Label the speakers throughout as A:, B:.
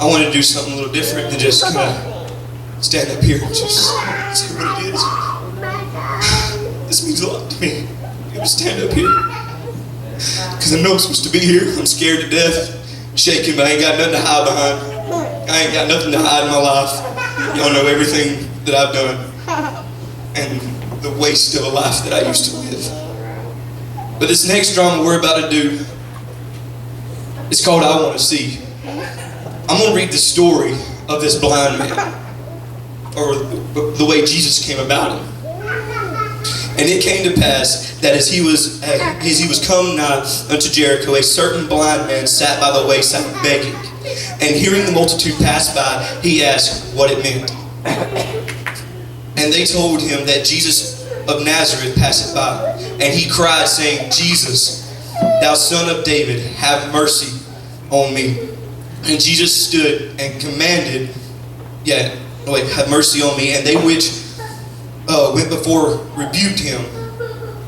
A: I wanted to do something a little different than just kind of stand up here and just say what it is. This means a lot to me. To stand up here. Because I know I'm supposed to be here. I'm scared to death. Shaking, but I ain't got nothing to hide behind. I ain't got nothing to hide in my life. Y'all know everything that I've done. And the waste of a life that I used to live. But this next drama we're about to do, it's called I Want to See. I'm going to read the story of this blind man, or the way Jesus came about him. And it came to pass that as he was come nigh unto Jericho, a certain blind man sat by the wayside begging. And hearing the multitude pass by, he asked what it meant. And they told him that Jesus of Nazareth passeth by. And he cried, saying, Jesus, thou son of David, have mercy on me. And Jesus stood and commanded, have mercy on me. And they which went before rebuked him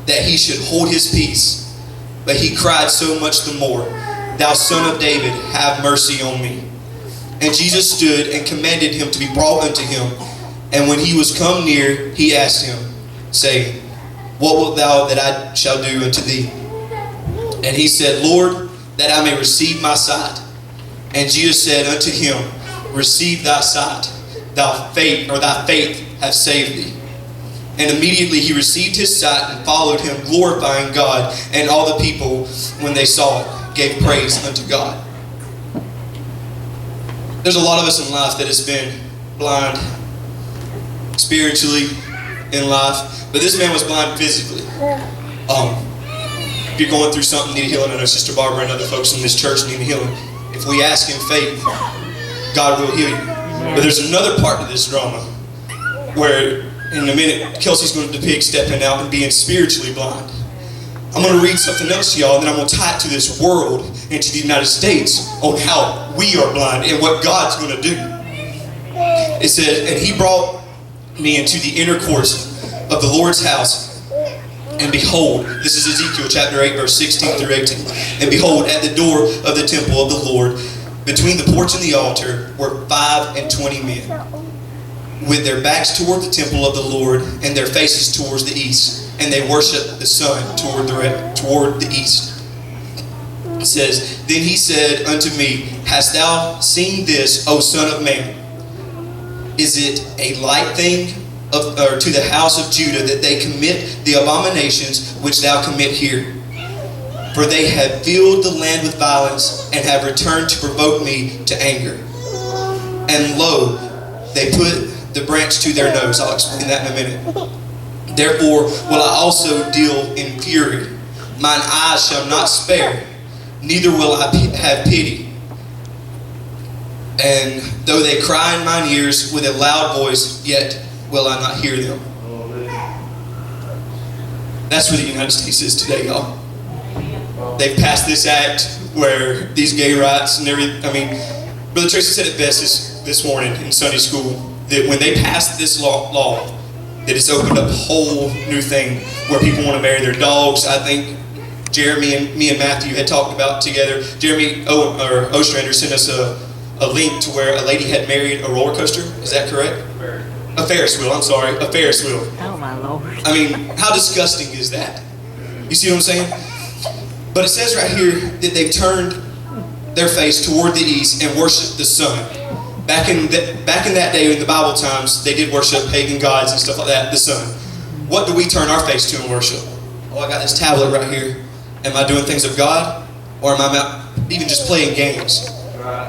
A: that he should hold his peace. But he cried so much the more, thou son of David, have mercy on me. And Jesus stood and commanded him to be brought unto him. And when he was come near, he asked him, saying, what wilt thou that I shall do unto thee? And he said, Lord, that I may receive my sight. And Jesus said unto him, receive thy sight, thy faith hath saved thee. And immediately he received his sight and followed him, glorifying God. And all the people, when they saw it, gave praise unto God. There's a lot of us in life that has been blind spiritually in life, but this man was blind physically. If you're going through something, need healing, I know Sister Barbara and other folks in this church need healing. If we ask in faith, God will heal you. But there's another part to this drama where in a minute Kelsey's going to depict stepping out and being spiritually blind. I'm going to read something else to y'all, and then I'm going to tie it to this world and to the United States on how we are blind and what God's going to do. It says, and he brought me into the inner courts of the Lord's house, and behold, this is Ezekiel chapter 8, verse 16 through 18. And behold, at the door of the temple of the Lord, between the porch and the altar, were 25 men, with their backs toward the temple of the Lord, and their faces towards the east. And they worshiped the sun toward the east. It says, then he said unto me, hast thou seen this, O son of man? Is it a light thing to the house of Judah that they commit the abominations which thou commit here? For they have filled the land with violence, and have returned to provoke me to anger. And lo, they put the branch to their nose. I'll explain that in a minute. Therefore will I also deal in fury. Mine eyes shall not spare, neither will I have pity. And though they cry in mine ears with a loud voice, yet will I not hear them. That's where the United States is today, y'all. They've passed this act where these gay rights and everything. I mean, Brother Tracy said it best this morning in Sunday school, that when they passed this law, that it's opened up a whole new thing where people want to marry their dogs. I think Jeremy and me and Matthew had talked about together. Jeremy Ostrander sent us a link to where a lady had married a roller coaster. Is that correct? A Ferris wheel, I'm sorry. A Ferris wheel.
B: Oh my Lord.
A: I mean, how disgusting is that? You see what I'm saying? But it says right here that they've turned their face toward the east and worshiped the sun. Back in that day in the Bible times, they did worship pagan gods and stuff like that, the sun. What do we turn our face to and worship? Oh, I got this tablet right here. Am I doing things of God? Or am I even just playing games?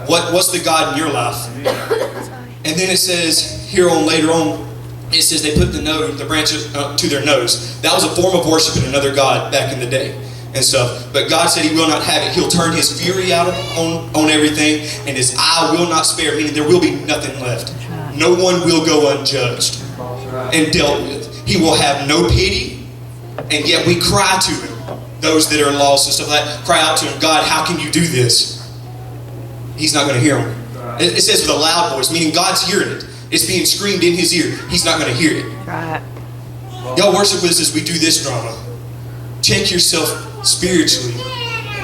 A: What's the God in your life? And then it says, later on, it says they put the branch to their nose. That was a form of worshiping another God back in the day and stuff. But God said he will not have it. He'll turn his fury out on everything, and his eye will not spare, meaning there will be nothing left. No one will go unjudged and dealt with. He will have no pity, and yet we cry to him, those that are lost and stuff like that, cry out to him, God, how can you do this? He's not going to hear them. It says with a loud voice, meaning God's hearing it. It's being screamed in his ear. He's not going to hear it.
B: Right.
A: Y'all worship with us as we do this drama. Check yourself spiritually.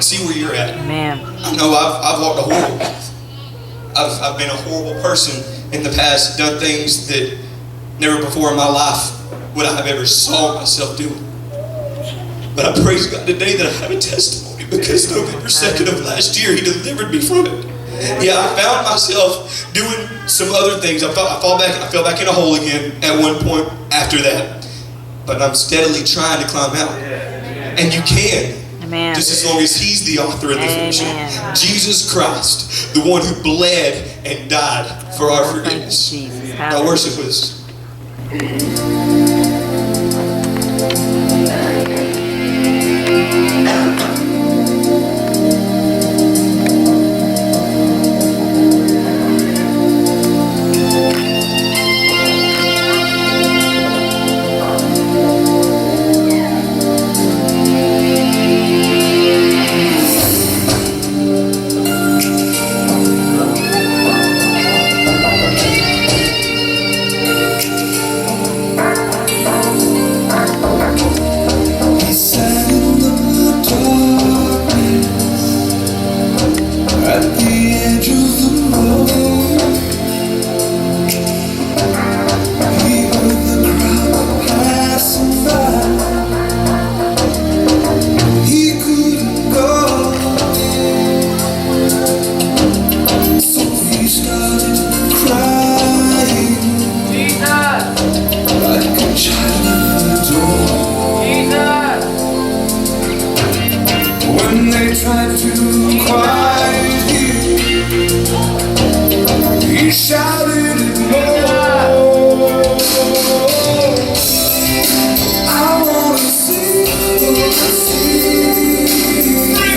A: See where you're at.
B: Man.
A: I know I've walked a horrible path. I've been a horrible person in the past, done things that never before in my life would I have ever saw myself doing. But I praise God today that I have a testimony, because November 2nd of last year, He delivered me from it. Yeah, I found myself doing some other things. I fell back in a hole again at one point after that. But I'm steadily trying to climb out. And you can. Amen. Just as long as He's the author of the finisher. Jesus Christ, the one who bled and died for our forgiveness. Now worship with us.
B: Free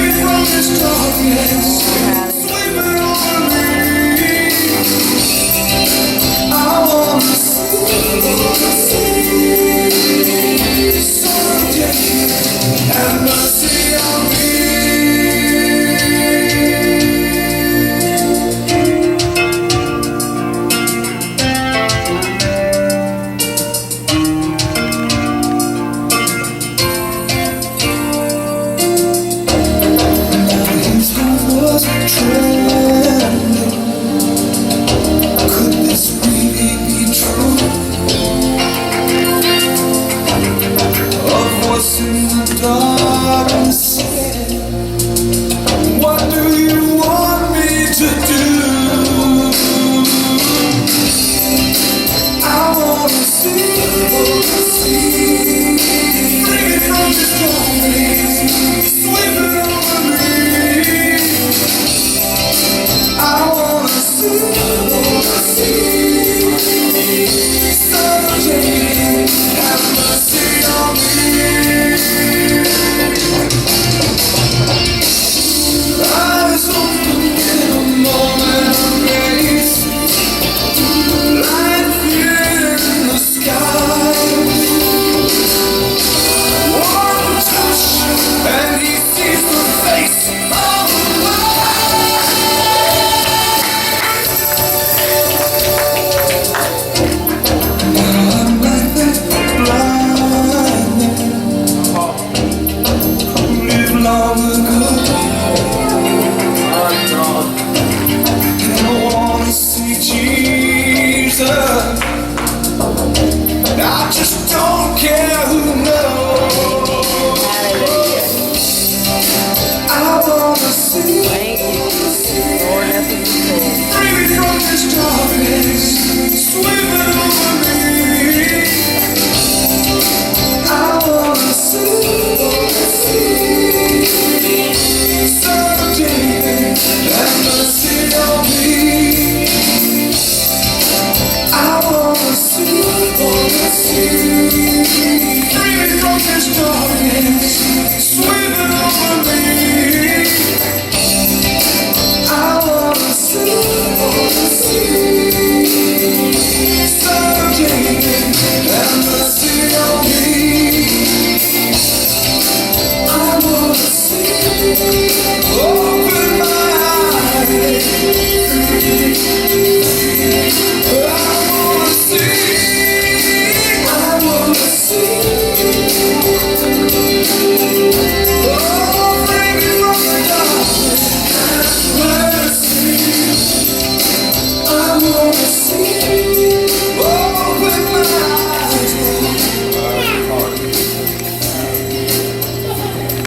B: me from this darkness.